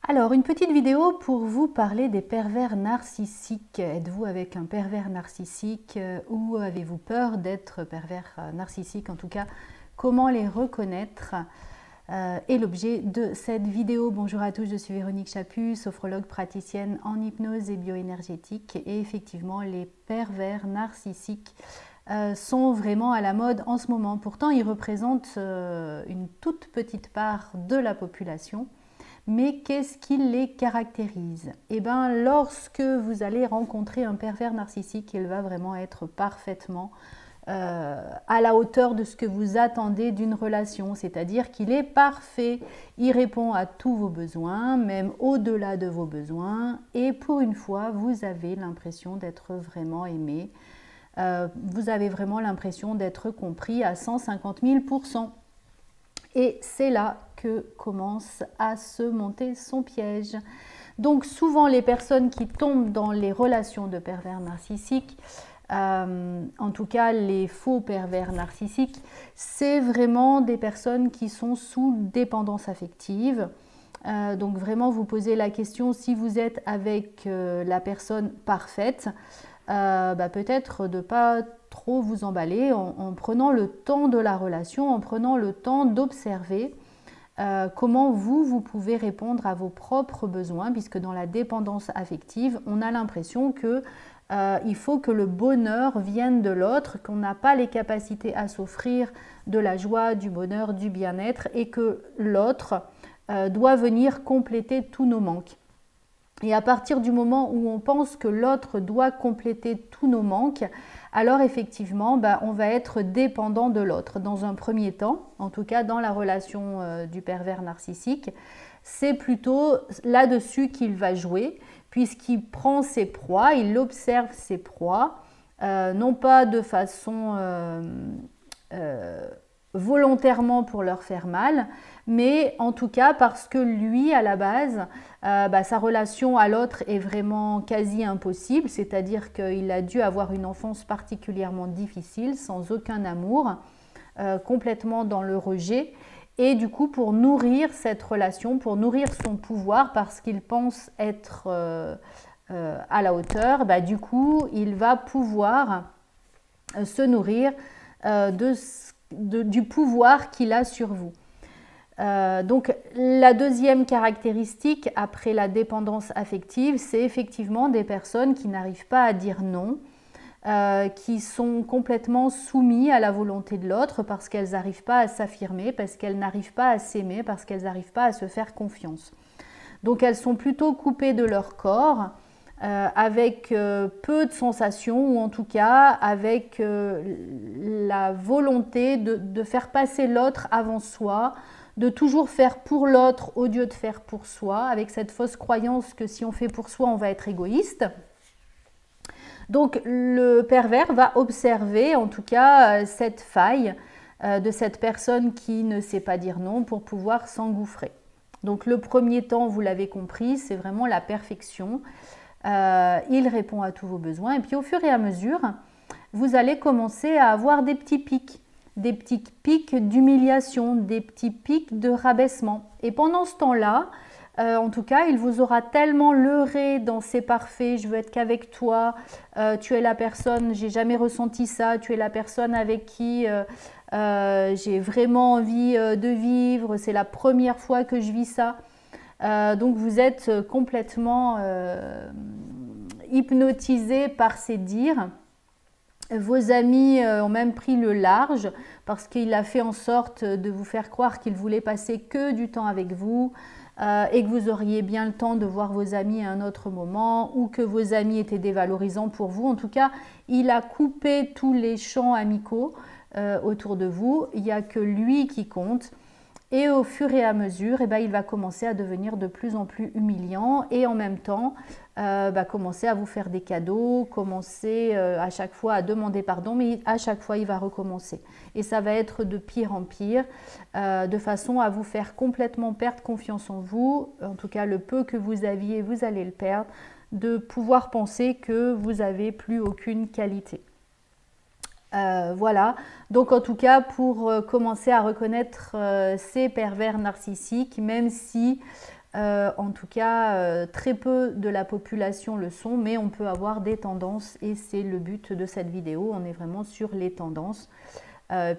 Alors, une petite vidéo pour vous parler des pervers narcissiques. Êtes-vous avec un pervers narcissique ou avez-vous peur d'être pervers narcissique? En tout cas, comment les reconnaître est l'objet de cette vidéo. Bonjour à tous, je suis Véronique Chaput, sophrologue praticienne en hypnose et bioénergétique. Et effectivement, les pervers narcissiques sont vraiment à la mode en ce moment. Pourtant, ils représentent une toute petite part de la population. Mais qu'est-ce qui les caractérise? Eh bien, lorsque vous allez rencontrer un pervers narcissique, il va vraiment être parfaitement à la hauteur de ce que vous attendez d'une relation, c'est-à-dire qu'il est parfait, il répond à tous vos besoins, même au-delà de vos besoins, et pour une fois, vous avez l'impression d'être vraiment aimé, vous avez vraiment l'impression d'être compris à 150 000%. Et c'est là que commence à se monter son piège. Donc souvent les personnes qui tombent dans les relations de pervers narcissiques, en tout cas les faux pervers narcissiques, c'est vraiment des personnes qui sont sous dépendance affective. Donc vraiment vous posez la question si vous êtes avec la personne parfaite, peut-être de ne pas trop vous emballer en prenant le temps de la relation, en prenant le temps d'observer comment vous pouvez répondre à vos propres besoins, puisque dans la dépendance affective, on a l'impression que il faut que le bonheur vienne de l'autre, qu'on n'a pas les capacités à s'offrir de la joie, du bonheur, du bien-être, et que l'autre doit venir compléter tous nos manques. Et à partir du moment où on pense que l'autre doit compléter tous nos manques, alors effectivement, on va être dépendant de l'autre. Dans un premier temps, en tout cas dans la relation du pervers narcissique, c'est plutôt là-dessus qu'il va jouer, puisqu'il prend ses proies, il observe ses proies, non pas de façon volontairement pour leur faire mal, mais en tout cas parce que lui, à la base, sa relation à l'autre est vraiment quasi impossible, c'est-à-dire qu'il a dû avoir une enfance particulièrement difficile, sans aucun amour, complètement dans le rejet, et du coup pour nourrir cette relation, pour nourrir son pouvoir, parce qu'il pense être à la hauteur, du coup il va pouvoir se nourrir du pouvoir qu'il a sur vous. Donc la deuxième caractéristique après la dépendance affective, c'est effectivement des personnes qui n'arrivent pas à dire non, qui sont complètement soumis à la volonté de l'autre parce qu'elles n'arrivent pas à s'affirmer, parce qu'elles n'arrivent pas à s'aimer, parce qu'elles n'arrivent pas à se faire confiance. Donc elles sont plutôt coupées de leur corps, avec peu de sensations, ou en tout cas avec la volonté de faire passer l'autre avant soi, de toujours faire pour l'autre au lieu de faire pour soi, avec cette fausse croyance que si on fait pour soi, on va être égoïste. Donc le pervers va observer en tout cas cette faille de cette personne qui ne sait pas dire non pour pouvoir s'engouffrer. Donc le premier temps, vous l'avez compris, c'est vraiment la perfection. Il répond à tous vos besoins et puis au fur et à mesure, vous allez commencer à avoir des petits pics d'humiliation, des petits pics de rabaissement. Et pendant ce temps-là, en tout cas, il vous aura tellement leurré dans c'est parfait, je veux être qu'avec toi, tu es la personne, j'ai jamais ressenti ça, tu es la personne avec qui j'ai vraiment envie de vivre, c'est la première fois que je vis ça. Donc vous êtes complètement hypnotisé par ces dires. Vos amis ont même pris le large parce qu'il a fait en sorte de vous faire croire qu'il voulait passer que du temps avec vous et que vous auriez bien le temps de voir vos amis à un autre moment, ou que vos amis étaient dévalorisants pour vous. En tout cas, il a coupé tous les champs amicaux autour de vous. Il n'y a que lui qui compte. Et au fur et à mesure, il va commencer à devenir de plus en plus humiliant et en même temps commencer à vous faire des cadeaux, commencer à chaque fois à demander pardon, mais à chaque fois il va recommencer. Et ça va être de pire en pire, de façon à vous faire complètement perdre confiance en vous, en tout cas le peu que vous aviez, vous allez le perdre, de pouvoir penser que vous n'avez plus aucune qualité. Voilà, donc en tout cas pour commencer à reconnaître ces pervers narcissiques, même si En tout cas, très peu de la population le sont, mais on peut avoir des tendances et c'est le but de cette vidéo. On est vraiment sur les tendances.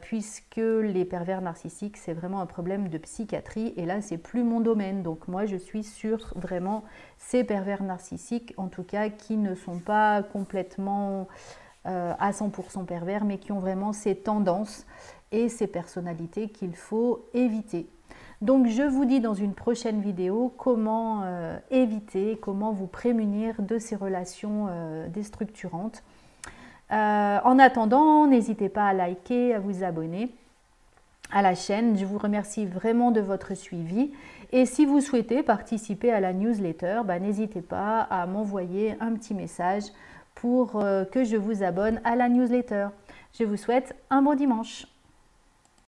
Puisque les pervers narcissiques, c'est vraiment un problème de psychiatrie et là, c'est plus mon domaine. Donc moi, je suis sur vraiment ces pervers narcissiques, en tout cas, qui ne sont pas complètement à 100% pervers, mais qui ont vraiment ces tendances et ces personnalités qu'il faut éviter. Donc je vous dis dans une prochaine vidéo comment éviter, comment vous prémunir de ces relations déstructurantes. En attendant, n'hésitez pas à liker, à vous abonner à la chaîne. Je vous remercie vraiment de votre suivi. Et si vous souhaitez participer à la newsletter, n'hésitez pas à m'envoyer un petit message pour que je vous abonne à la newsletter. Je vous souhaite un bon dimanche.